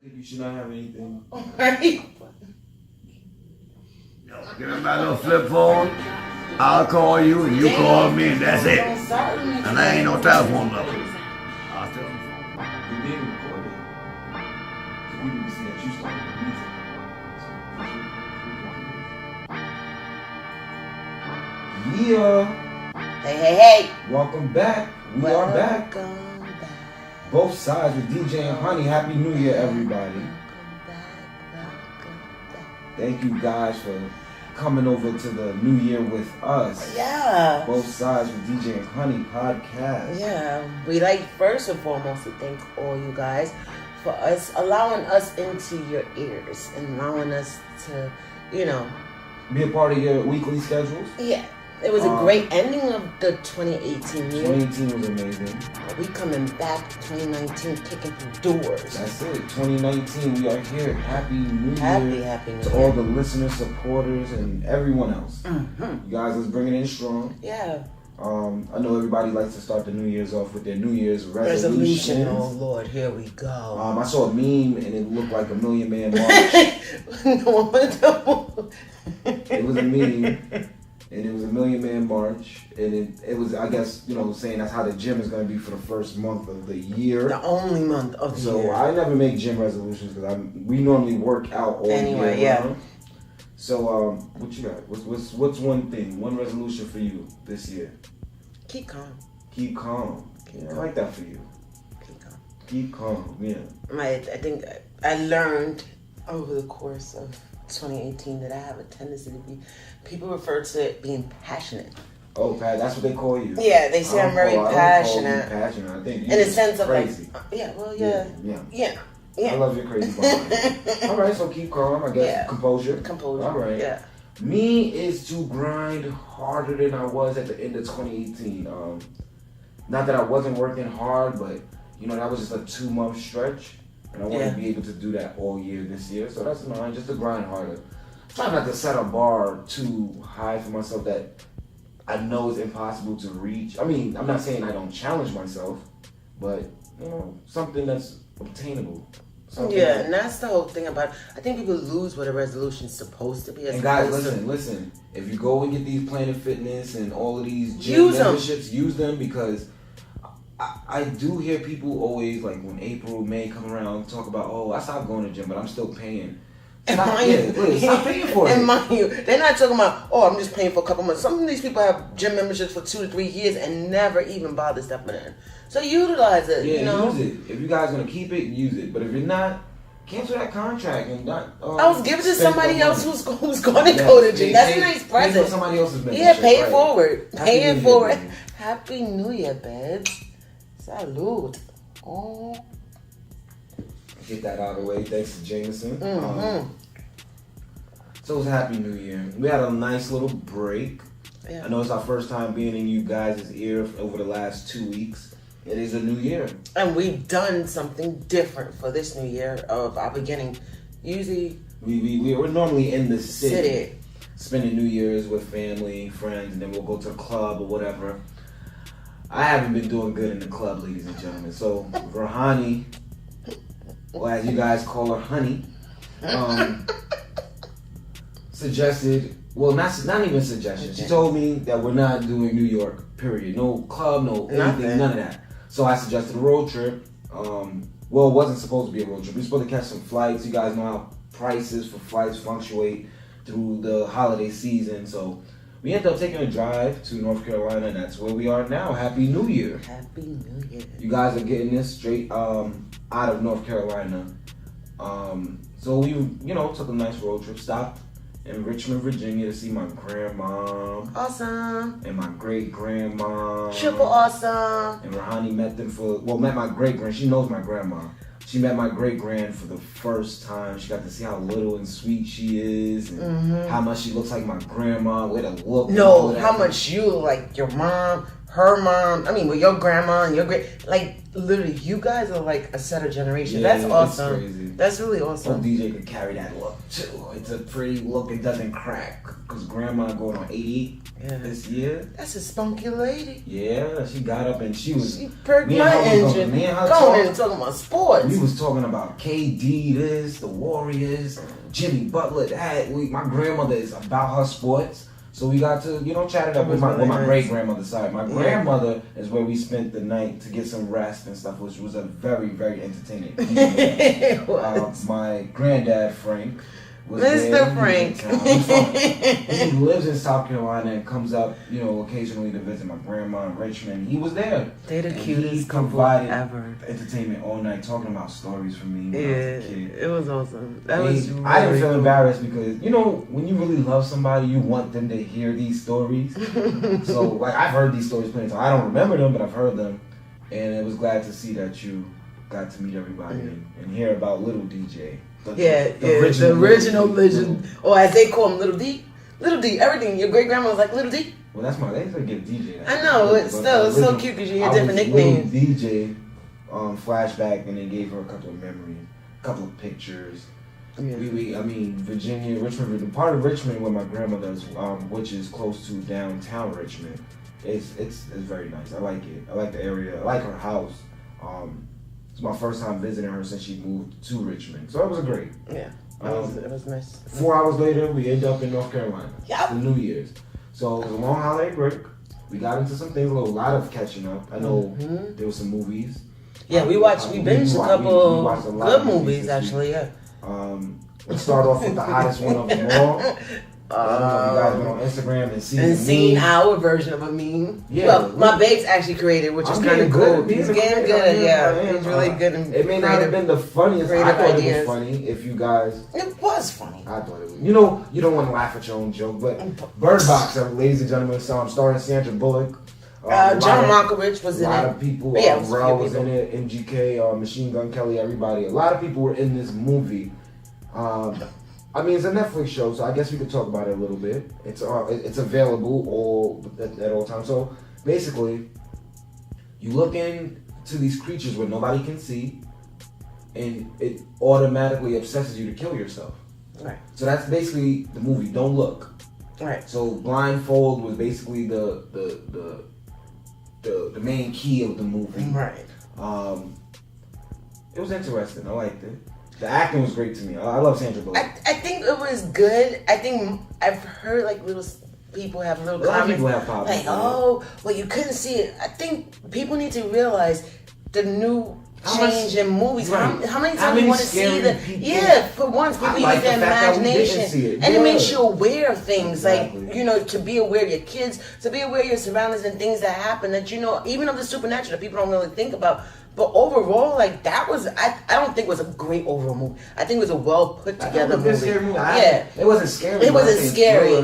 You should not have anything. Right? Yo, give me my little flip phone. I'll call you and you call me and that's it. And I ain't no telephone number. I'll tell you. You did record it. So we need to see that you started the music. Yeah. Hey. Welcome back. We are back. Both sides with DJ and Honey. Happy New Year, everybody. Thank you guys for coming over to the New Year with us. Yeah. Both sides with DJ and Honey podcast. Yeah. We like first and foremost to thank all you guys for allowing us into your ears and allowing us to, be a part of your weekly schedules. Yeah. It was a great ending of the 2018 year. 2018 was amazing. We coming back 2019 kicking through doors. That's it. 2019, we are here. Happy New Year. Happy New Year. To all the listeners, supporters, and everyone else. Mm-hmm. You guys, let's bring it in strong. Yeah. I know everybody likes to start the New Year's off with their New Year's resolutions. Oh, Lord, here we go. I saw a meme, and it looked like a Million Man March. It was a meme. And it was a Million Man March, and it was, I guess, saying that's how the gym is going to be for the first month of the year. The only month of the year. So I never make gym resolutions because we normally work out all year round. So what you got? What's one thing, one resolution for you this year? Keep calm. Keep calm. I like that for you. Keep calm. Keep calm. Yeah. I think I learned over the course of 2018 that I have a tendency to be. People refer to it being passionate. Oh, Pat, that's what they call you. Yeah, they say I'm very passionate. I think in a sense of crazy. Yeah. I love your crazy behind. All right, so keep calm. I guess composure. Composure. All right. Yeah. Me is to grind harder than I was at the end of 2018. Not that I wasn't working hard, but that was just a 2-month stretch, and I want to be able to do that all year this year. So that's mine, just to grind harder. Try not to set a bar too high for myself that I know is impossible to reach. I mean, I'm not saying I don't challenge myself, but something that's obtainable. And that's the whole thing about it. I think people lose what a resolution is supposed to be. And guys, listen. If you go and get these Planet Fitness and all of these gym memberships, use them, because I do hear people always, like when April, May come around, talk about, I stopped going to the gym, but I'm still paying. Stop paying for it. And mind you, they're not talking about, I'm just paying for a couple months. Some of these people have gym memberships for 2 to 3 years and never even bother stepping in. So utilize it. Use it. If you guys gonna keep it, use it. But if you're not, cancel that contract and not. I was giving it to somebody else who's going to go to gym. That's a nice present. Pay for somebody else's membership. Yeah, pay it forward. Pay it forward. Happy New Year, babes. Salute. Oh. Get that out of the way. Thanks to Jameson. Mm-hmm. So it was Happy New Year. We had a nice little break. Yeah. I know it's our first time being in you guys' ear over the last 2 weeks. It is a new year. And we've done something different for this new year of our beginning. Usually... We're normally in the city. Spending New Year's with family, friends, and then we'll go to the club or whatever. I haven't been doing good in the club, ladies and gentlemen. So, Rahani, or as you guys call her, Honey, suggested, not even suggestion. She told me that we're not doing New York, period. No club, no anything, none of that. So I suggested a road trip. It wasn't supposed to be a road trip. We were supposed to catch some flights. You guys know how prices for flights fluctuate through the holiday season. So we ended up taking a drive to North Carolina, and that's where we are now. Happy New Year. Happy New Year. You guys are getting this straight out of North Carolina. So we, took a nice road trip. Stopped in Richmond, Virginia to see my grandma. Awesome. And my great-grandma. Triple awesome. And Rahani met my great-grand. She knows my grandma. She met my great-grand for the first time. She got to see how little and sweet she is, and how much she looks like my grandma. Way to look. No, how much you look like your mom, her mom, with your grandma and your literally, you guys are like a set of generation. Yeah, that's awesome. Crazy. That's really awesome. Some DJ could carry that look too. It's a pretty look. It doesn't crack. Cause grandma going on 80 this year. That's a spunky lady. Yeah, she got up and she perked my engine. Going and talking about sports. We was talking about KD, this, the Warriors, Jimmy Butler, that. My grandmother is about her sports. So we got to, chat it up with my great grandmother's side. My grandmother is where we spent the night to get some rest and stuff, which was a very, very entertaining. My granddad, Frank, was Mr. there. Frank. He lives in South Carolina and comes up, occasionally to visit my grandma in Richmond. He was there. They're the cutest couple ever. Entertainment all night, talking about stories from me when I was a kid. It was awesome. I didn't feel embarrassed because, when you really love somebody, you want them to hear these stories. So, I've heard these stories plenty of times. I don't remember them, but I've heard them. And it was glad to see that you got to meet everybody and hear about Little DJ. The original legend, or as they call him, Little D. Little D, everything. Your great grandma was like Little D. Well, that's they used to give DJ that. I know, it's so cute because you hear different nicknames. Little DJ, flashback, and they gave her a couple of memories, a couple of pictures. Yeah. Virginia, Richmond, the part of Richmond where my grandmother is, which is close to downtown Richmond, it's very nice. I like it. I like the area. I like her house. It's my first time visiting her since she moved to Richmond. So it was great. Yeah, it was nice. 4 hours later, we ended up in North Carolina for New Year's. So it was a long holiday break. We got into some things, a lot of catching up. I know there were some movies. Yeah, we binged a couple good movies, actually, yeah. Let's start off with the hottest one of them all. You guys went on Instagram and seen our version of a meme. Yeah, well, my babes actually created, which is kind of cool. He's getting good. He's really good. It may not have been the funniest. I thought it was funny. If you guys, it was funny. I thought it was. You don't want to laugh at your own joke, but Bird Box, ladies and gentlemen, starring Sandra Bullock. John Malkovich was in it. A lot of people. Rel was in it. MGK, Machine Gun Kelly, everybody. A lot of people were in this movie. It's a Netflix show, so I guess we could talk about it a little bit. It's available at all times. So basically, you look into these creatures where nobody can see, and it automatically obsesses you to kill yourself. Right. So that's basically the movie. Don't look. Right. So blindfold was basically the main key of the movie. Right. It was interesting. I liked it. The acting was great to me. I love Sandra Bullock. I think it was good. I think I've heard little people have little comments. People have problems. You couldn't see it. I think people need to realize the new change in movies. Right. How many times you want to see the people? Yeah, for once people use their imagination, and it makes you aware of things. Exactly. To be aware of your kids, to be aware of your surroundings and things that happen that even of the supernatural that people don't really think about. But overall, that was, I don't think it was a great overall movie. I think it was a well put together movie. Yeah. It wasn't scary. It wasn't scary.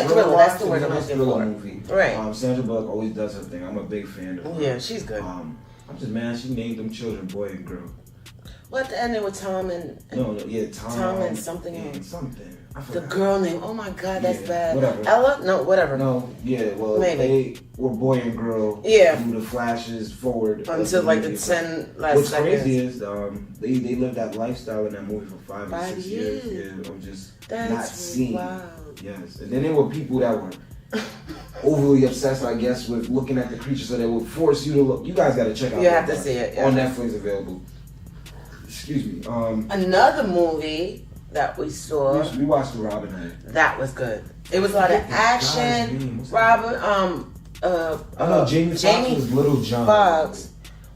Thriller. That's the word I'm looking for. Movie. Right. Sandra Bullock always does her thing. I'm a big fan of her. Yeah, she's good. I'm just mad she named them children boy and girl. Well, at the end it was Tom and Tom and something else. Something. The girl name. Oh my God, that's bad. Whatever. Ella? No, whatever. No, maybe. They were boy and girl. Yeah. Through the flashes forward until the 10 last seconds. What's crazy is they lived that lifestyle in that movie for 5 or 6 years. Yeah, I'm just not seeing. Wow. Yes, and then there were people that were overly obsessed, I guess, with looking at the creature, so they would force you to look. You guys got to check out. You have to see it on Netflix, available. Excuse me. Another movie that we saw. We watched Robin Hood. That was good. It was a lot of action. Robin. I know Jamie Foxx was Little John. Fox.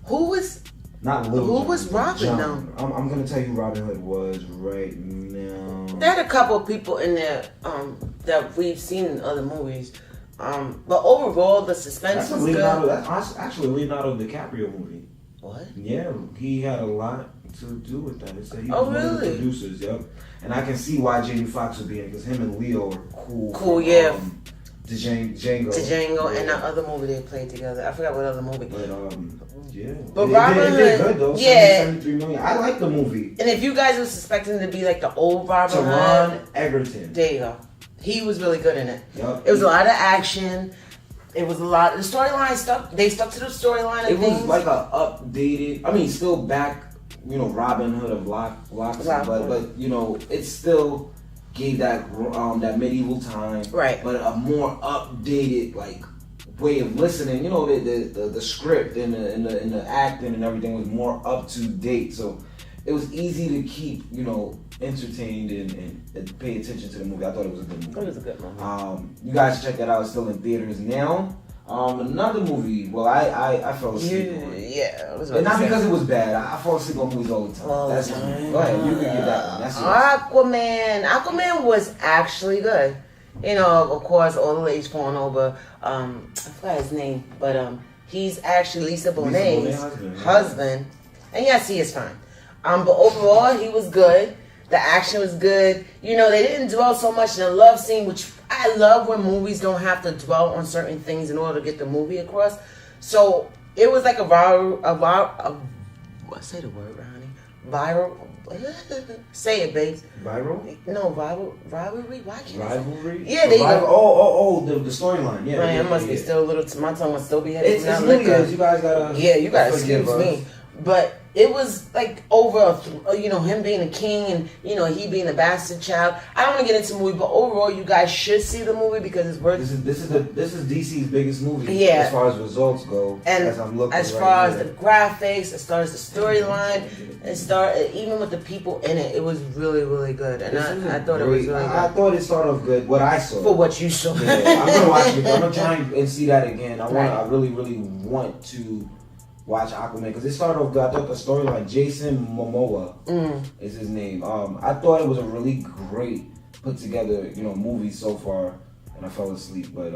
Who was? Not Little. Who John, was Robin? No. I'm gonna tell you who Robin Hood was right now. There had a couple of people in there that we've seen in other movies. But overall, the suspense was good. That's actually a Leonardo DiCaprio movie. What? Yeah, he had a lot to do with that. It said he was one of the producers. Yep. And I can see why Jamie Foxx would be in it, because him and Leo are cool. Cool, yeah. Django. And that other movie they played together. I forgot what other movie. But yeah. But Robin Hood, good though. Yeah. 73 million. I like the movie. And if you guys were suspecting to be the old Robin Hood, Hood, Egerton. There you go. He was really good in it. Yep. It was a lot of action. It was a lot. The storyline stuck. They stuck to the storyline. It was like a updated. I mean, still back. You know, Robin Hood of Loxley, but you know, it still gave that that medieval time, right? But a more updated like way of listening. You know, the script and the acting and everything was more up to date, so it was easy to keep entertained and pay attention to the movie. I thought it was a good movie. It was a good movie. You guys check that out. It's still in theaters now. Another movie. Well, I fell asleep on it. Yeah. And not because it was bad. I fall asleep on movies all the time. Go ahead. You can get that one. That's Aquaman. Aquaman was actually good. You know, of course, all the ladies falling over. I forgot his name, but he's actually Lisa Bonet's husband. And yes, he is fine. But overall, he was good. The action was good. You know, they didn't dwell so much in the love scene, which I love when movies don't have to dwell on certain things in order to get the movie across. So it was like say the word, honey. Viral. Say it, babes. Viral? No, rivalry. Why can't rivalry? Yeah, they go. The storyline. Yeah, man, I must be still a little. My tongue must still be heavy. It's New Year's. You guys gotta. Yeah, you gotta excuse me. But it was like over, him being a king and, he being a bastard child. I don't want to get into the movie, but overall, you guys should see the movie because it's worth. This is DC's biggest movie. Yeah. As far as results go. And as I'm looking as far as the graphics, as far as the storyline, even with the people in it, it was really, really good. And I thought it was really good. I thought it started off good. What I saw. For what you saw. Yeah, I'm gonna watch it. I'm gonna try and see that again. I really, really want to watch Aquaman because it started off good. I thought the storyline, Jason Momoa is his name. I thought it was a really great put together, movie so far, and I fell asleep. But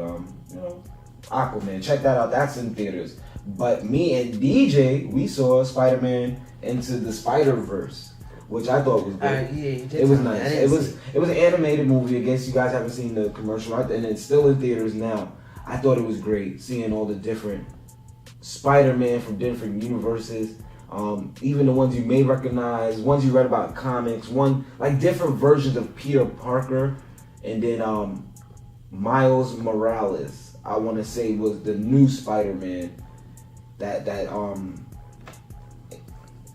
Aquaman, check that out. That's in theaters. But me and DJ, we saw Spider-Man Into the Spider-Verse, which I thought was good. It was nice. It was an animated movie. I guess you guys haven't seen the commercial, and it's still in theaters now. I thought it was great seeing all the different Spider-Man from different universes, even the ones you may recognize, ones you read about in comics, different versions of Peter Parker, and then Miles Morales, I want to say, was the new Spider-Man that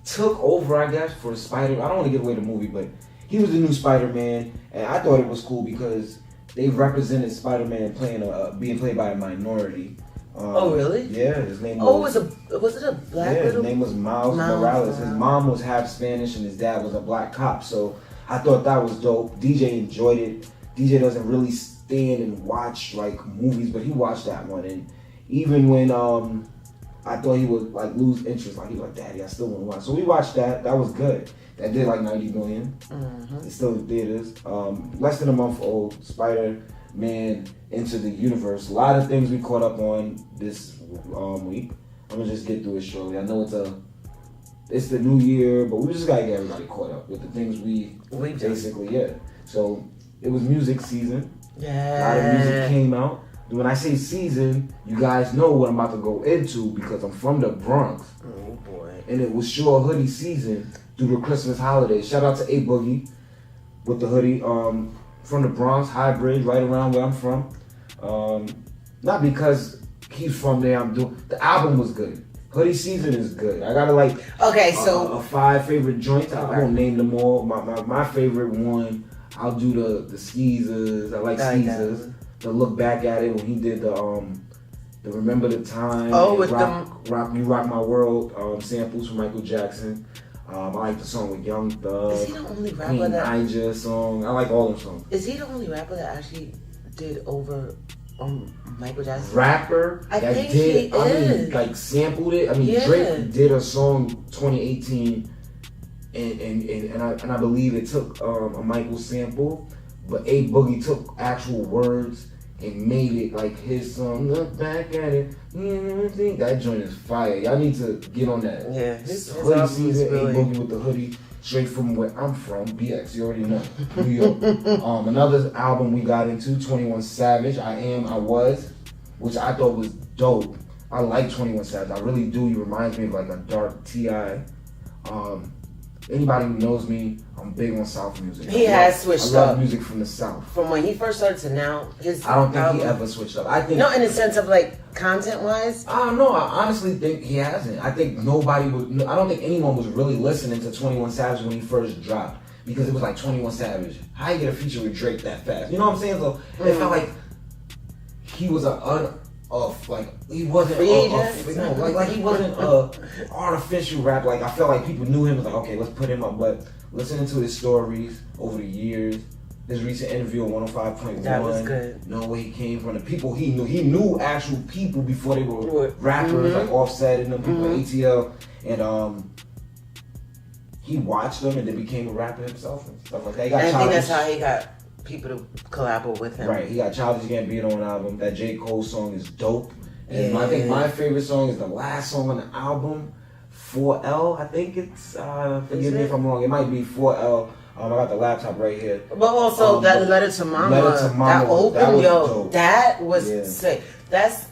took over, I guess, for Spider. I don't want to give away the movie, but he was the new Spider-Man, and I thought it was cool because they represented Spider-Man being played by a minority. Oh really? Yeah, his name was. Was it a black? Yeah, his name was Miles Morales. His mom was half Spanish and his dad was a black cop. So I thought that was dope. DJ enjoyed it. DJ doesn't really stand and watch movies, but he watched that one. And even when I thought he would lose interest, he was like, "Daddy, I still want to watch." So we watched that. That was good. That did 90 million. Mm-hmm. It's still in theaters. Less than a month old. Spider-Man Into the Universe. A lot of things we caught up on this week. I'm gonna just get through it shortly. I know it's the new year, but we just gotta get everybody caught up with the things we basically. Yeah. So it was music season. Yeah. A lot of music came out. When I say season, you guys know what I'm about to go into because I'm from the Bronx. Oh boy. And it was sure hoodie season through the Christmas holiday. Shout out to A Boogie with the hoodie. From the Bronx, High Bridge, right around where I'm from. Not because he's from there. The album was good. Hoodie season is good. I gotta a 5 favorite joints. I won't name them all. My favorite one, I'll do the Skeezers. I like Skeezers. To look back at it when he did the Remember the Time. Oh, with Rock You Rock My World samples from Michael Jackson. I like the song with Young Thug. Is he the only rapper Queen Ija song. I like all them songs. Is he the only rapper that actually did over Michael Jackson? Rapper I think he is. Sampled it. Drake did a song 2018, and I believe it took a Michael sample, but A Boogie took actual words and made it his song. Look back at it. That joint is fire. Y'all need to get on that. Yeah, his hoodie season. Really... A Boogie with the hoodie, straight from where I'm from, BX. You already know, New York. Another album we got into, 21 Savage. I Was, which I thought was dope. I like 21 Savage. I really do. He reminds me of a dark T.I. anybody who knows me, I'm big on South music. He has switched up. I love music from the South. From when he first started to now, I don't think he ever switched up. I think no, in the sense of like content-wise. I don't know. I honestly think he hasn't. I think nobody would. I don't think anyone was really listening to 21 Savage when he first dropped because it was like 21 Savage. How you get a feature with Drake that fast? You know what I'm saying? So it felt like he was he wasn't he wasn't artificial rap. Like I felt like people knew him. It was like, okay, let's put him up. But listening to his stories over the years, his recent interview on 105.1, that was good. Know where he came from, the people he knew actual people before they were rappers, like Offset and them people, ATL, and he watched them and then became a rapper himself and stuff like that. I think that's how he got people to collab with him. Right, he got Childish Gambino on an album. That J. Cole song is dope. And I think my favorite song is the last song on the album, 4L. I think it's, forgive me if I'm wrong, it might be 4L. I got the laptop right here. But also that Letter to Mama, that open, that was sick. That's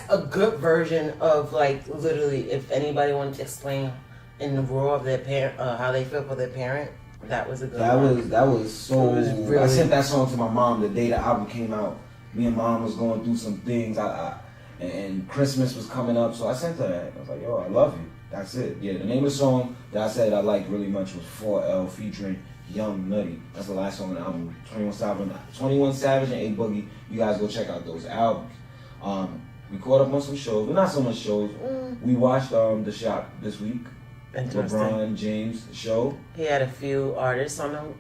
a good version of like literally if anybody wanted to explain in the raw of their parent, how they feel for their parent. That was a good one. That was so. Really, I sent that song to my mom the day the album came out. Me and mom was going through some things. And Christmas was coming up, so I sent her that. I was like, yo, I love you. That's it. Yeah, the name of the song that I said I liked really much was 4L featuring Young Nutty. That's the last song on the album. 21 Savage and A Boogie. You guys go check out those albums. We caught up on some shows, but not so much shows. We watched The Shop this week. LeBron James show. He had a few artists on them.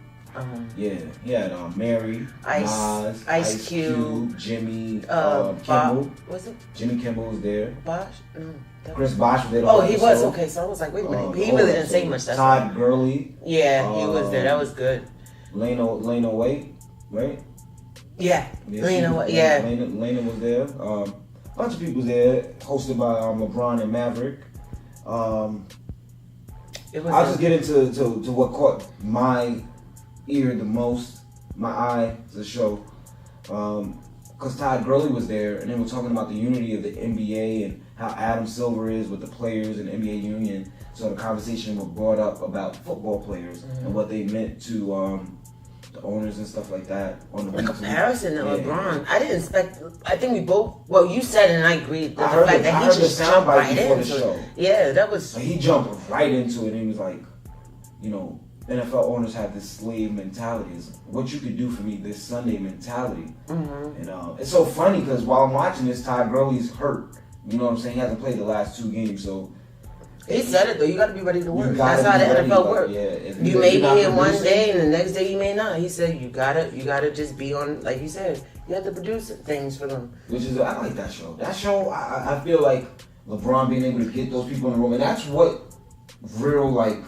He had Mary, Nas, Ice Cube, Jimmy Kimmel. Was it? Jimmy Kimmel was there. Bosh? No. Chris Bosh was there. Oh, he was? Okay, so I was like, wait a minute. He really didn't say much. That's Todd Gurley. Yeah, he was there. That was good. Lena Waite, right? Yeah. Lena Waite, yeah. Lena was there. A bunch of people there, hosted by LeBron and Maverick. I'll just get into what caught my ear the most, my eye, the show. Because Todd Gurley was there, and they were talking about the unity of the NBA and how Adam Silver is with the players in the NBA union. So the conversation was brought up about football players and what they meant to the owners and stuff like that. On the comparison to LeBron, I didn't expect. I think we both. Well, you said it, and I agreed. The fact that he just jumped right into it. Yeah, that was. He jumped right into it, and he was like, you know, NFL owners have this slave mentality. It's what you could do for me this Sunday mentality. And it's so funny because while I'm watching this, Todd Gurley's hurt. You know what I'm saying? He hasn't played the last 2 games, so. He said it though. You got to be ready to work. That's how the NFL works. Yeah, you may be here one day, and the next day you may not. He said you gotta just be on, like you said. You have to produce things for them. Which is, I like that show. That show, I feel like LeBron being able to get those people in the room, and that's what real like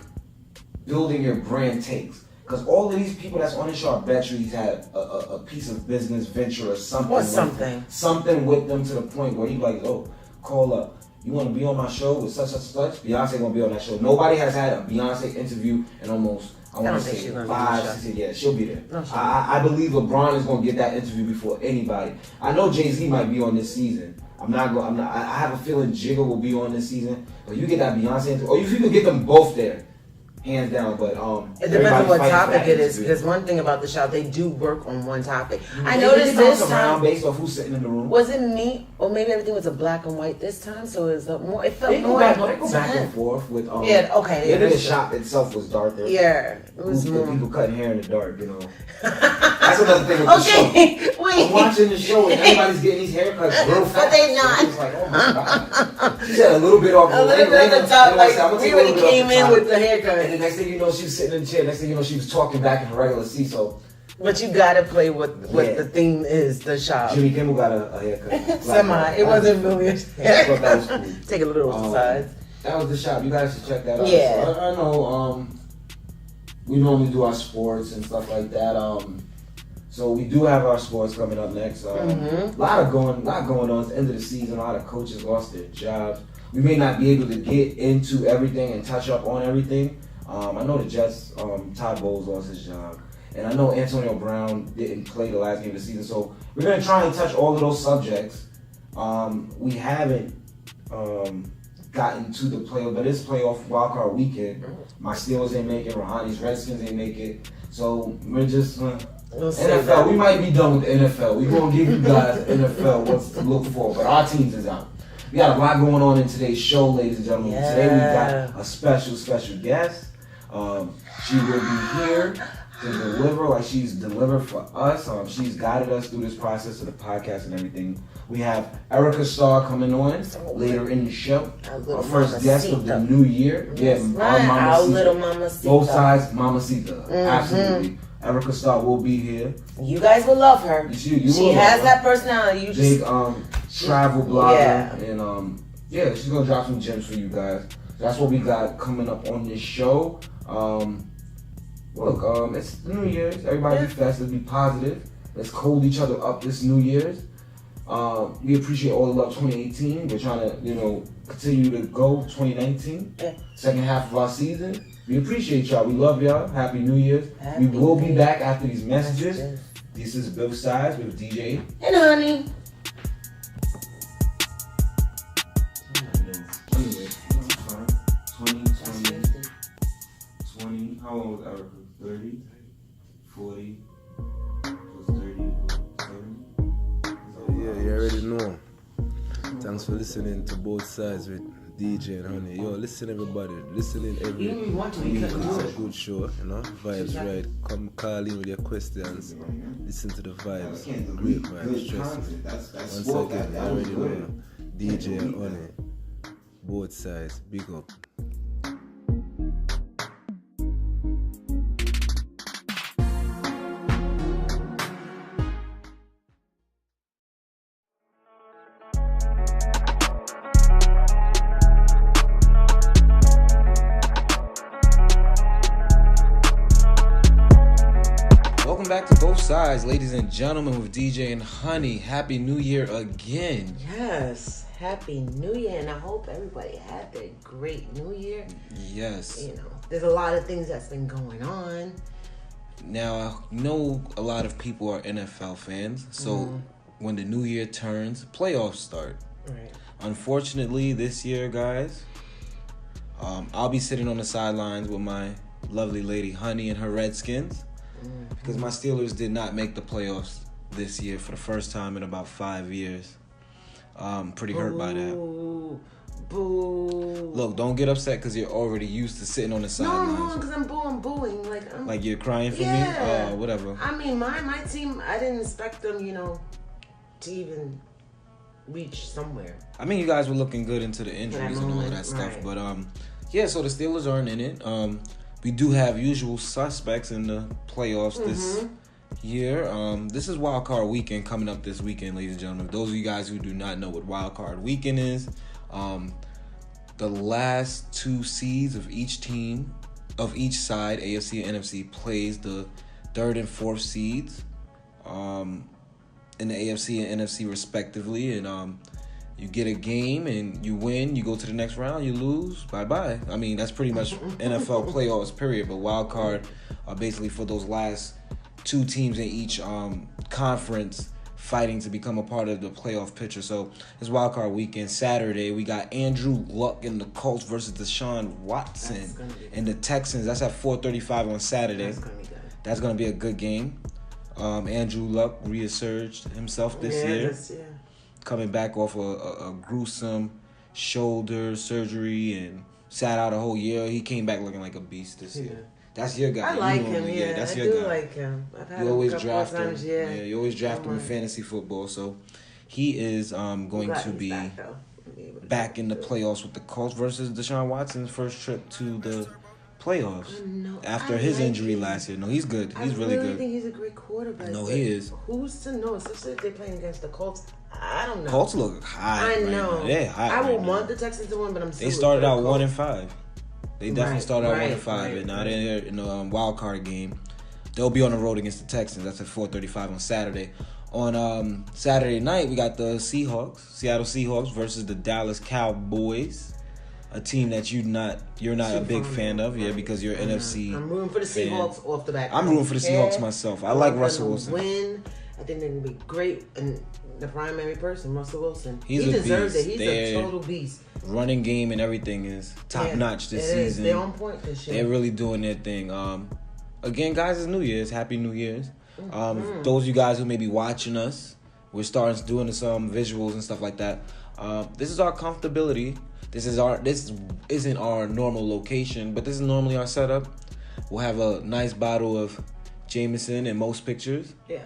building your brand takes. Because all of these people that's on the show, I bet you he's had a piece of business venture or something. Something with them to the point where he's like, oh, call up. You want to be on my show with such and such? Beyonce gonna be on that show. Nobody has had a Beyonce interview in almost, I want to say 5, 6 years. Yeah, she'll be there. No, I believe LeBron is gonna get that interview before anybody. I know Jay-Z might be on this season. I have a feeling Jigga will be on this season. But you get that Beyonce interview, or if you can get them both there. Hands down, but it depends on what topic it is. Because one thing about the show, they do work on one topic. I noticed this time based off who's sitting in the room. Was it me, or maybe everything was a black and white this time? So it was more. It felt they more. They go back and forth with. Maybe the shop itself was darker. Yeah, it was more. People cutting hair in the dark, you know. That's another thing with the show. Wait. I'm watching the show and everybody's getting these haircuts real fast. But they not. It's like, oh my God. She said a little bit off. A little bit of the top. Like we really came in with the haircut. And the next thing you know, she was sitting in the chair. Next thing you know, she was talking back in her regular seat. So, but you gotta play what the theme is. The shop. Jimmy Kimmel got a haircut. Semi. It wasn't really a haircut. That was cool. Take a little off the sides. That was the shop. You guys should check that out. Yeah. So I know. We normally do our sports and stuff like that. So we do have our sports coming up next. A lot going on. It's the end of the season. A lot of coaches lost their jobs. We may not be able to get into everything and touch up on everything. I know the Jets, Todd Bowles lost his job. And I know Antonio Brown didn't play the last game of the season. So we're going to try and touch all of those subjects. We haven't gotten to the playoff, but it's playoff wildcard weekend. My Steelers ain't make it, Rahani's Redskins ain't make it. So we're just NFL. We might be done with the NFL. We're gonna give you guys NFL what's to look for, but our teams is out. We got a lot going on in today's show, ladies and gentlemen. Yeah. Today we got a special guest. She will be here to deliver like she's delivered for us. She's guided us through this process of the podcast and everything. We have Erica Starr coming on later in the show. Our first guest of the new year. Yes, our little Mamacita. Both sides, Mamacita. Absolutely. Erica Starr will be here. You guys will love her. She has that personality. You big travel blogger, and she's gonna drop some gems for you guys. That's what we got coming up on this show. Look, it's New Year's. Everybody be festive, be positive. Let's hold each other up this New Year's. We appreciate all the love 2018. We're trying to, continue to go 2019. Second half of our season. We appreciate y'all. We love y'all. Happy New Year's. We will be back after these messages. This is Both Sides with DJ and Honey. Anyway, 20. How old was Erica? 30? 40? Was 30? 70? Yeah, you already know. Thanks for listening to Both Sides with DJ and Honey. Yo, listen everybody. Listening every week. It's a good show, Vibes right. Come call in with your questions. Listen to the vibes. Great vibes. Trust me. Once again, you already know. DJ and Honey. Both Sides. Big up. Back to Both Sides, ladies and gentlemen, with DJ and Honey. Happy New Year again. Yes, Happy New Year, and I hope everybody had a great New Year. Yes. There's a lot of things that's been going on. Now, I know a lot of people are NFL fans, so when the new year turns, playoffs start. Right. Unfortunately, this year, guys, I'll be sitting on the sidelines with my lovely lady Honey and her Redskins. Because my Steelers did not make the playoffs this year for the first time in about 5 years. Pretty hurt by that. Boo. Look, don't get upset because you're already used to sitting on the sidelines. No, because I'm booing. Like you're crying for me? Whatever. I mean, my team, I didn't expect them, to even reach somewhere. I mean, you guys were looking good into the injuries and all of that stuff. Right. But, so the Steelers aren't in it. We do have usual suspects in the playoffs this year. This is Wild Card Weekend coming up this weekend, ladies and gentlemen. Those of you guys who do not know what Wild Card Weekend is, the last two seeds of each team, of each side, AFC and NFC, plays the third and fourth seeds in the AFC and NFC respectively. And you get a game and you win, you go to the next round, you lose, bye-bye. I mean, that's pretty much NFL playoffs, period. But wild card are basically for those last two teams in each conference fighting to become a part of the playoff picture. So it's wild card weekend. Saturday, we got Andrew Luck and the Colts versus Deshaun Watson and the Texans. That's at 4:35 on Saturday. That's going to be good. That's going to be a good game. Andrew Luck reasserted himself this year. Coming back off a gruesome shoulder surgery and sat out a whole year. He came back looking like a beast this year. That's your guy. I like him, that's I your do guy. like him. I've had You him always a couple draft of times, him. You always draft him in fantasy football. So he is going to be back in the playoffs with the Colts versus Deshaun Watson's first trip to the playoffs after his injury last year. No, he's good. He's really good. I think he's a great quarterback. No, he is. Who's to know? Especially if they're playing against the Colts. I don't know. Colts look high. I know. Right, they're high. I would want the Texans to win, but I'm still. They started out 1-5. They definitely started out 1-5, and now they're in the wild card game. They'll be on the road against the Texans. That's at 4:35 on Saturday. On Saturday night, we got the Seattle Seahawks versus the Dallas Cowboys, a team that you're not a big fan of, because you're NFC. I'm rooting for the Seahawks off the back. I'm rooting for the Seahawks myself. I like Russell Wilson. Win. I think they're gonna be great, and the primary person, Russell Wilson. He deserves beast. it. He's a total beast. Running game and everything is top notch this season. They're on point this year. They're really doing their thing. Again, guys, it's New Year's. Happy New Year's. Those of you guys who may be watching us, we're starting doing some visuals and stuff like that. This is our comfortability. This isn't our normal location, but this is normally our setup. We'll have a nice bottle of Jameson in most pictures. Yeah.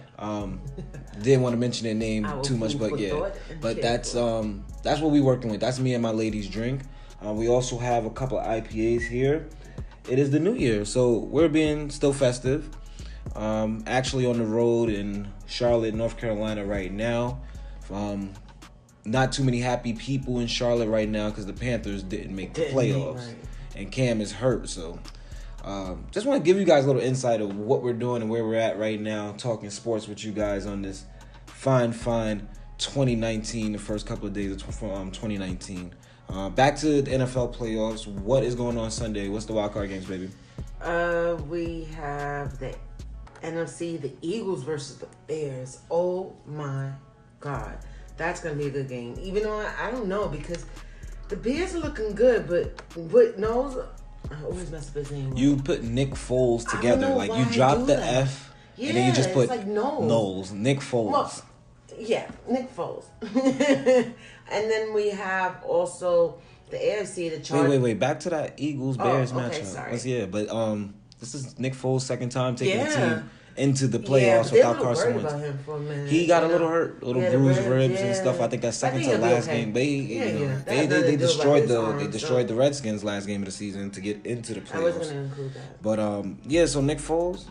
Didn't want to mention their name too much, but yeah. But that's what we're working with. That's me and my lady's drink. We also have a couple of IPAs here. It is the New Year, so we're being still festive. Actually on the road in Charlotte, North Carolina right now. Not too many happy people in Charlotte right now because the Panthers didn't make the playoffs. Right. And Cam is hurt, so just want to give you guys a little insight of what we're doing and where we're at right now, talking sports with you guys on this fine 2019, the first couple of days of 2019. Back to the NFL playoffs. What is going on Sunday? What's the wild card games, baby? We have the NFC, the Eagles versus the Bears. Oh my God. That's going to be a good game. Even though I don't know, because the Bears are looking good, but what knows? I always mess up his name. You put Nick Foles together. Like, you drop the F, and then you just put like Knowles. Nick Foles. Well, yeah, Nick Foles. And then we have also the AFC, the Chargers. Wait. Back to that Eagles-Bears matchup. Sorry. Yeah, but this is Nick Foles' second time taking the team into the playoffs without Carson Wentz. He got a little hurt, bruised ribs and stuff. I think that's second to last game. They destroyed the Redskins last game of the season to get into the playoffs. I wasn't gonna include that. But so Nick Foles,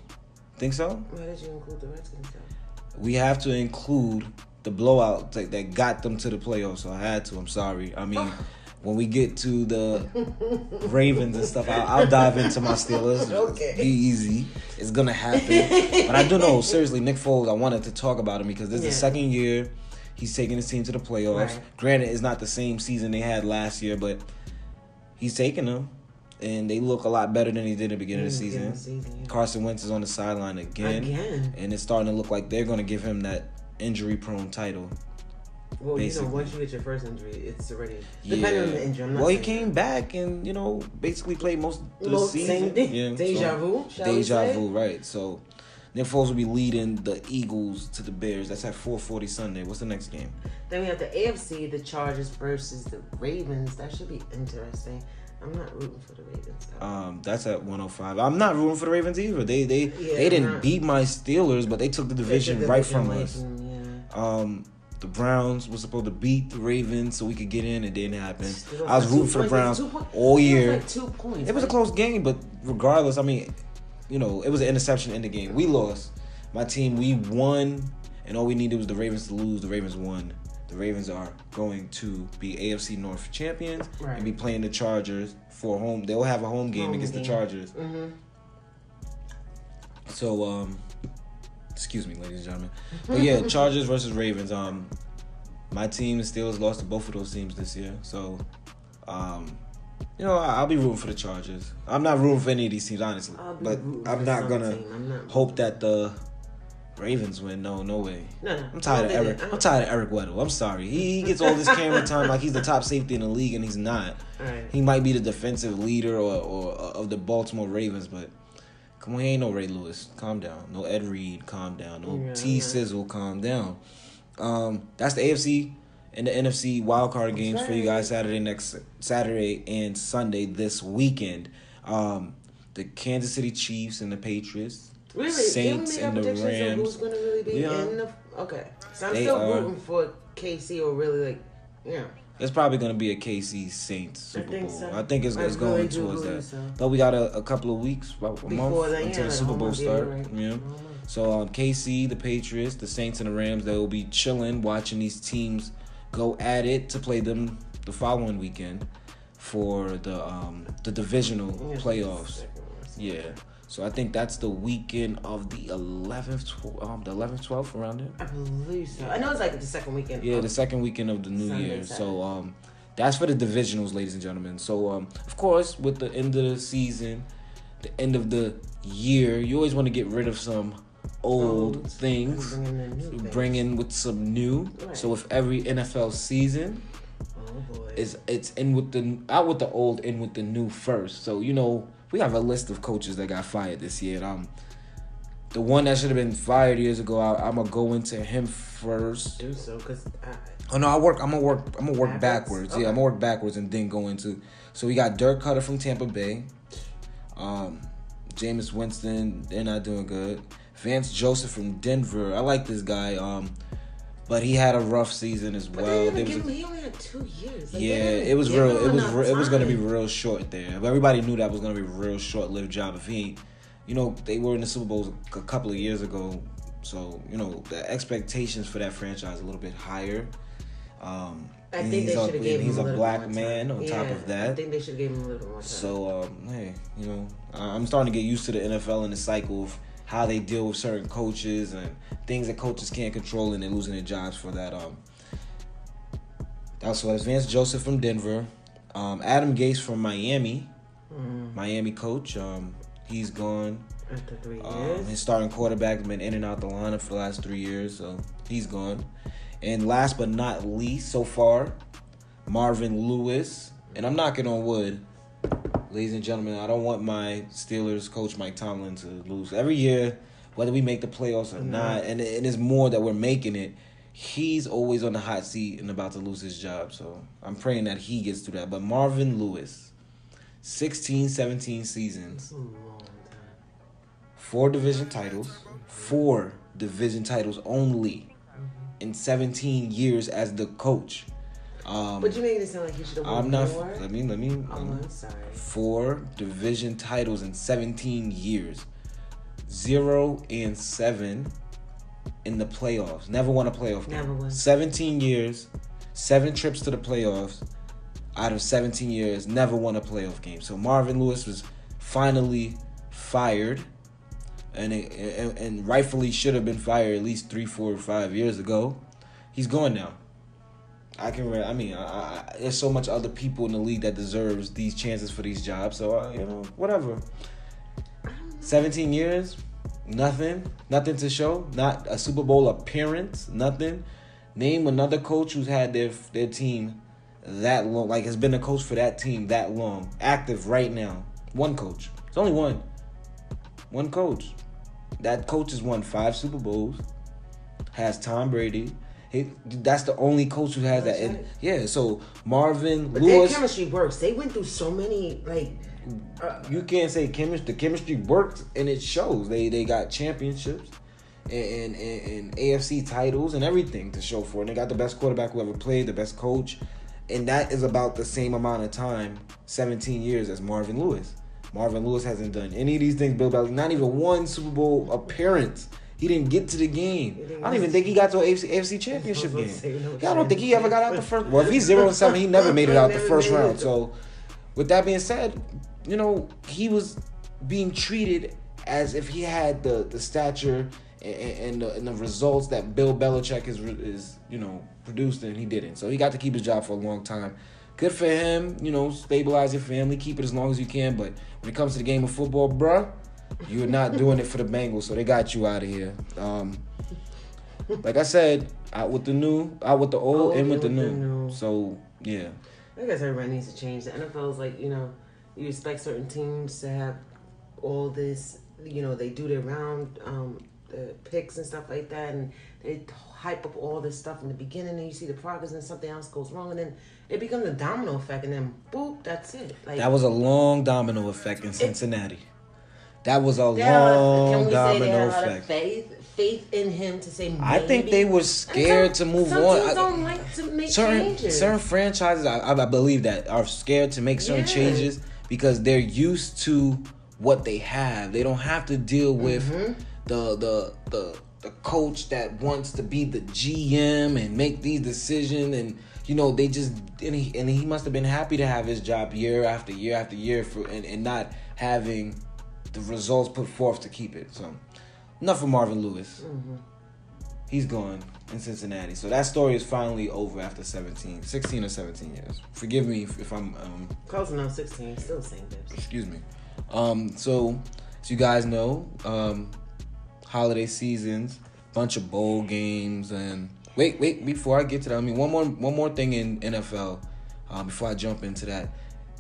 think so? Why did you include the Redskins though? We have to include the blowout that got them to the playoffs, so I had to. I'm sorry. I mean, when we get to the Ravens and stuff, I'll dive into my Steelers. Okay. Be easy. It's going to happen. But I do know, seriously, Nick Foles, I wanted to talk about him because this is the second year he's taking his team to the playoffs. Right. Granted, it's not the same season they had last year, but he's taking them. And they look a lot better than they did at the beginning of the season. Carson Wentz is on the sideline again. And it's starting to look like they're going to give him that injury-prone title. Well, basically. Once you get your first injury, it's already depending on the injury. Well, he came back and basically played most of the season. Deja vu, right? So Nick Foles will be leading the Eagles to the Bears. That's at 4:40 Sunday. What's the next game? Then we have the AFC, the Chargers versus the Ravens. That should be interesting. I'm not rooting for the Ravens, though. That's at 105. I'm not rooting for the Ravens either. They didn't beat my Steelers, but they took the division right from us. The Browns were supposed to beat the Ravens so we could get in. It didn't happen. I was rooting for the Browns all year. Like 2 points. It was a close game, but regardless, I mean, it was an interception in the game. We lost. My team, we won, and all we needed was the Ravens to lose. The Ravens won. The Ravens are going to be AFC North champions and be playing the Chargers for home. They'll have a home game against the Chargers. Mm-hmm. So, excuse me, ladies and gentlemen. But yeah, Chargers versus Ravens. My team, the Steelers, lost to both of those teams this year. So, I'll be rooting for the Chargers. I'm not rooting for any of these teams, honestly. But I'm not going to hope that the Ravens win. No way. No. I'm tired of Eric Weddle. I'm sorry. He gets all this camera time like he's the top safety in the league, and he's not. Right. He might be the defensive leader or of the Baltimore Ravens, but come on, he ain't no Ray Lewis. Calm down. No Ed Reed. Calm down. No T Sizzle. Calm down. That's the AFC and the NFC wildcard games for you guys Saturday and Sunday this weekend. The Kansas City Chiefs and the Patriots. Really? Saints and the Rams. Who's going to really be in the... Okay. So I'm still rooting for KC or really It's probably going to be a KC Saints Super Bowl. So. I think it's going towards that. So. Though we got a couple of weeks, about a month until the Super Bowl start. Right. Yeah. So KC, the Patriots, the Saints, and the Rams, they will be chilling, watching these teams go at it to play them the following weekend for the divisional playoffs. Yeah. So I think that's the weekend of the 11th, 12th, around there. I believe so. I know it's like the second weekend. Yeah, the second weekend of the new year. So that's for the divisionals, ladies and gentlemen. So of course, with the end of the season, the end of the year, you always want to get rid of some old things, bringing with some new. Right. So with every NFL season, it's out with the old, in with the new first. So we have a list of coaches that got fired this year. The one that should have been fired years ago, I'm gonna go into him first. Do so, cause. I'm gonna work backwards. Okay. Yeah, I'm gonna work backwards and then go into. So we got Dirk Cutter from Tampa Bay. Jameis Winston, they're not doing good. Vance Joseph from Denver, I like this guy. But he had a rough season as well. He only had 2 years. Like, it was real. It was gonna be real short there. Everybody knew that was gonna be a real short-lived job. If he, they were in the Super Bowl a couple of years ago, so the expectations for that franchise are a little bit higher. I think they should have given him he's a black man on top of that. I think they should have given him a little more time. So, hey, I'm starting to get used to the NFL and the cycle of how they deal with certain coaches and things that coaches can't control, and they're losing their jobs for that. Also, that's Vance Joseph from Denver. Adam Gase from Miami. Miami coach. He's gone. After 3 years. His starting quarterback has been in and out the lineup for the last 3 years, so he's gone. And last but not least, so far, Marvin Lewis. And I'm knocking on wood, ladies and gentlemen. I don't want my Steelers coach Mike Tomlin to lose. Every year, whether we make the playoffs or not, and it's more that we're making it, he's always on the hot seat and about to lose his job. So I'm praying that he gets through that. But Marvin Lewis, 16, 17 seasons, 4 division titles, 4 division titles only in 17 years as the coach. But you making it sound like he should have won more. Let me. I'm sorry. 4 division titles in 17 years. 0-7 in the playoffs. Never won a playoff game. Never won. 17 years, 7 trips to the playoffs. Out of 17 years, never won a playoff game. So Marvin Lewis was finally fired, and rightfully should have been fired at least 3, 4, 5 years ago. He's gone now. There's so much other people in the league that deserves these chances for these jobs. So whatever. 17 years, nothing to show. Not a Super Bowl appearance, nothing. Name another coach who's had their team that long, like has been a coach for that team that long, active right now. One coach. It's only one. One coach. That coach has won 5 Super Bowls. Has Tom Brady. That's the only coach who has that. And, yeah, so Marvin but Lewis. Their chemistry works. They went through so many, you can't say chemistry. The chemistry worked, and it shows. They got championships and AFC titles and everything to show for it. And they got the best quarterback who ever played, the best coach. And that is about the same amount of time, 17 years, as Marvin Lewis. Marvin Lewis hasn't done any of these things. Bill Belichick, not even one Super Bowl appearance. He didn't get to the game. I don't even think he got to an AFC championship game. I don't think he ever got out the first. Well, if he's 0-7, he never made it out the first round. So, with that being said, he was being treated as if he had the stature and the results that Bill Belichick is produced, and he didn't. So he got to keep his job for a long time. Good for him. Stabilize your family, keep it as long as you can. But when it comes to the game of football, bruh, you're not doing it for the Bengals, so they got you out of here. Like I said, out with the old, in with the new. So, yeah. I guess everybody needs to change. The NFL is like, you expect certain teams to have all this, they do their round the picks and stuff like that, and they hype up all this stuff in the beginning, and you see the progress, and something else goes wrong, and then it becomes a domino effect, and then boop, that's it. That was a long domino effect in Cincinnati. That was a long domino effect. Faith in him to say maybe. I think they were scared to move on. Some teams don't like to make changes. Certain franchises, I believe that, are scared to make certain changes because they're used to what they have. They don't have to deal with the coach that wants to be the GM and make these decisions, and they just and he must have been happy to have his job year after year after year and not having the results put forth to keep it. So enough of Marvin Lewis. He's gone in Cincinnati. So that story is finally over after 16 or 17 years. Forgive me if I'm close enough. 16, still the same. Excuse me. So as you guys know, holiday seasons, bunch of bowl games, and wait. Before I get to that, I mean one more thing in NFL. Before I jump into that,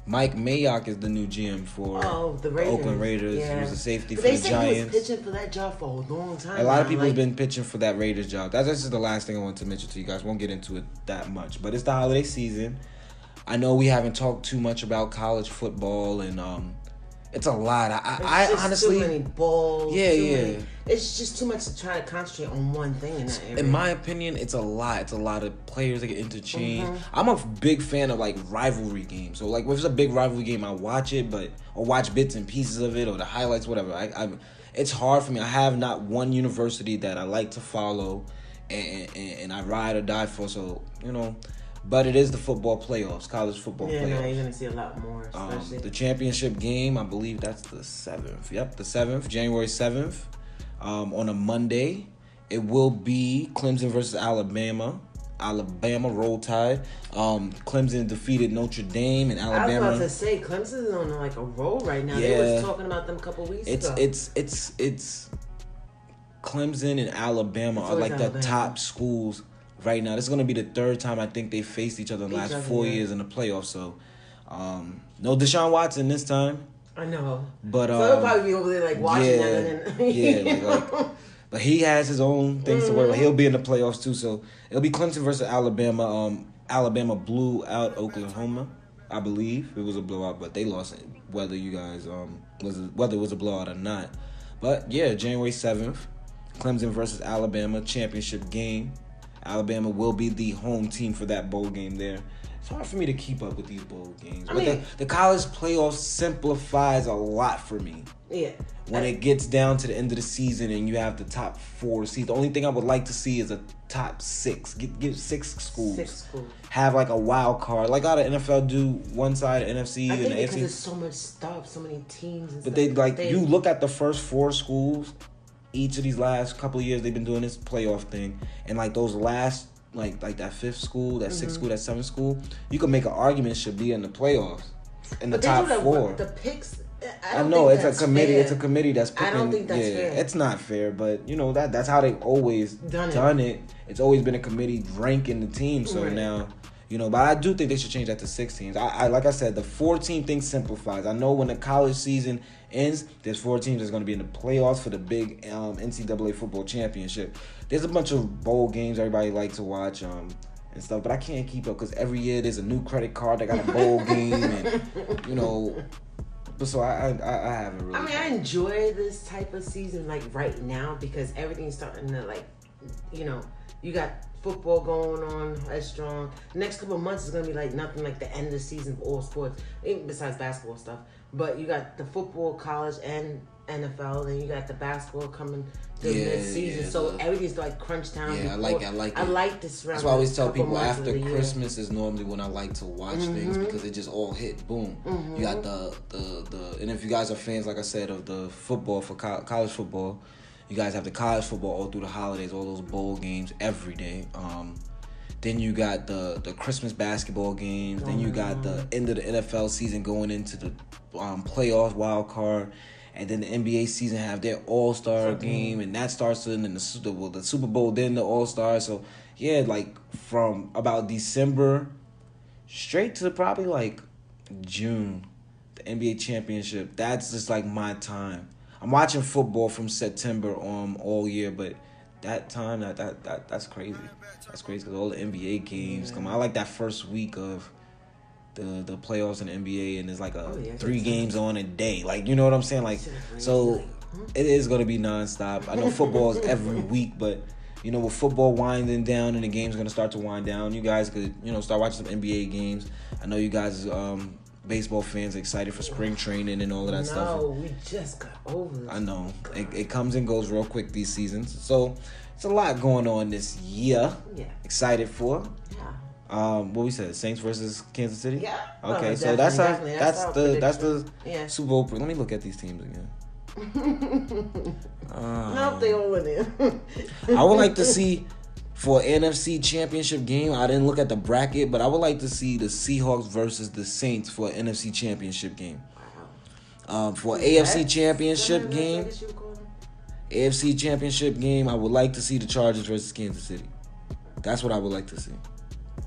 Mike Mayock is the new GM for the Oakland Raiders. Yeah. He was a safety but for the Giants. Giants. He was pitching for that job for a long time. A lot of people have been pitching for that Raiders job. That's just the last thing I want to mention to you guys. Won't get into it that much, but it's the holiday season. I know we haven't talked too much about college football, and it's a lot. I honestly, too many balls. Yeah. It's just too much to try to concentrate on one thing in that area. In my opinion, it's a lot. It's a lot of players that get interchanged. I'm a big fan of like rivalry games. So like, if it's a big rivalry game, I watch it, or watch bits and pieces of it or the highlights, whatever. It's hard for me. I have not one university that I like to follow, and I ride or die for. So But it is the football playoffs, college football playoffs. Yeah, you're going to see a lot more, especially. The championship game, I believe that's the 7th. Yep, the 7th, January 7th, on a Monday. It will be Clemson versus Alabama. Alabama Roll Tide. Clemson defeated Notre Dame, and Alabama. I was about to say, Clemson is on like a roll right now. Yeah. They was talking about them a couple weeks ago. It's Clemson and Alabama are like the top schools right now. This is going to be the third time I think they faced each other in the last 4 years in the playoffs. So, no Deshaun Watson this time. I know. But so he'll probably be over there like watching that. But he has his own things to worry about. He'll be in the playoffs too. So it'll be Clemson versus Alabama. Alabama blew out Oklahoma, I believe. It was a blowout, but they lost it. Whether you guys whether it was a blowout or not. But yeah, January 7th, Clemson versus Alabama championship game. Alabama will be the home team for that bowl game there. It's hard for me to keep up with these bowl games. But the college playoffs simplifies a lot for me. Yeah. When it gets down to the end of the season and you have the top 4 seeds, the only thing I would like to see is a top 6. Give 6 schools. 6 schools. Have like a wild card. Like how the NFL do one side of NFC and the AFC. Because there's so much stuff, so many teams and but stuff. you look at the first 4 schools. Each of these last couple of years, they've been doing this playoff thing, and like those last, like that 5th school, that 6th school, that 7th school, you could make an argument should be in the playoffs, in the top 4. The picks. I know it's a committee. Fair. It's a committee that's picking. I don't think that's fair. It's not fair, but that's how they've always done it. It's always been a committee ranking the team. So now. But I do think they should change that to 6 teams. I like I said, the 4-team thing simplifies. I know when the college season ends, there's 4 teams that's going to be in the playoffs for the big NCAA football championship. There's a bunch of bowl games everybody likes to watch and stuff, but I can't keep up because every year there's a new credit card that got a bowl game, and But so I haven't really. I mean, I enjoy this type of season like right now because everything's starting to you got football going on as strong. The next couple of months is going to be like nothing like the end of the season for all sports, besides basketball stuff. But you got the football, college, and NFL, and you got the basketball coming to mid-season. So everything's like crunch time. Yeah, I like it. I like this. That's why I always tell people after Christmas is normally when I like to watch things because it just all hit boom. You got the and if you guys are fans, like I said, of the football for college football. You guys have the college football all through the holidays, all those bowl games every day. Then you got the Christmas basketball games. Then you got the end of the NFL season going into the playoffs, wild card. And then the NBA season have their All-Star game. And that starts in the Super Bowl, then the All-Star. So, yeah, like from about December straight to probably like June, the NBA championship. That's just like my time. I'm watching football from September all year, but that time that's crazy. That's crazy because all the NBA games come. I like that first week of the playoffs in the NBA, and there's like 3 games on a day. Like you know what I'm saying? Like so, it is gonna be nonstop. I know football is every week, but with football winding down and the game's gonna start to wind down, you guys could start watching some NBA games. I know you guys. Baseball fans excited for spring training and all of that stuff. No, we just got over this. I know. It comes and goes real quick these seasons. So, it's a lot going on this year. Yeah. Excited for. Yeah. What we said, Saints versus Kansas City? Yeah. Okay, so that's the Super Bowl. Let me look at these teams again. Nope, they all in there. I would like to see for an NFC championship game, I didn't look at the bracket, but I would like to see the Seahawks versus the Saints for an NFC championship game. For an AFC championship game, AFC Championship game, I would like to see the Chargers versus Kansas City. That's what I would like to see.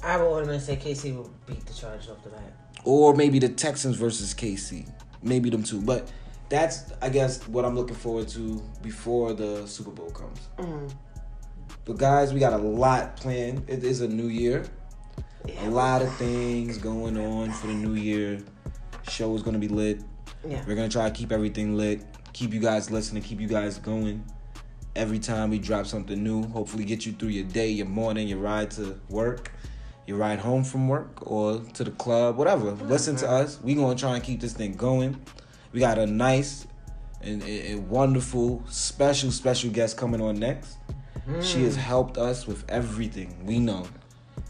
I would automatically say KC will beat the Chargers off the bat. Or maybe the Texans versus KC. Maybe them two. But that's, I guess, what I'm looking forward to before the Super Bowl comes. Mm-hmm. But guys, we got a lot planned. It is a new year. Yeah. A lot of things going on for the new year. Show is going to be lit. Yeah. We're going to try to keep everything lit. Keep you guys listening. Keep you guys going. Every time we drop something new. Hopefully get you through your day, your morning, your ride to work. You ride home from work or to the club, whatever. Listen to us. We gonna try and keep this thing going. We got a nice and wonderful, special guest coming on next. She has helped us with everything. We know.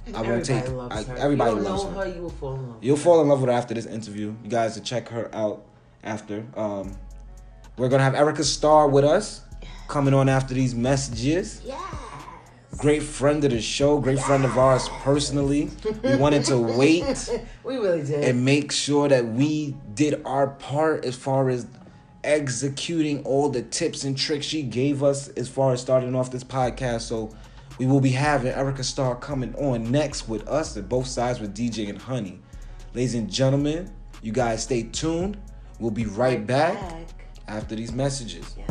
Everybody loves her. Her, you will fall in love. You'll fall in love with her after this interview. You guys will check her out after. We're gonna have Erica Starr with us coming on after these messages. Yeah. Great friend of the show, great friend of ours personally. We wanted to wait. We really did. And make sure that we did our part as far as executing all the tips and tricks she gave us as far as starting off this podcast. So we will be having Erica Starr coming on next with us at both sides with DJ and Honey. Ladies and gentlemen, you guys stay tuned. We'll be right back after these messages. Yeah.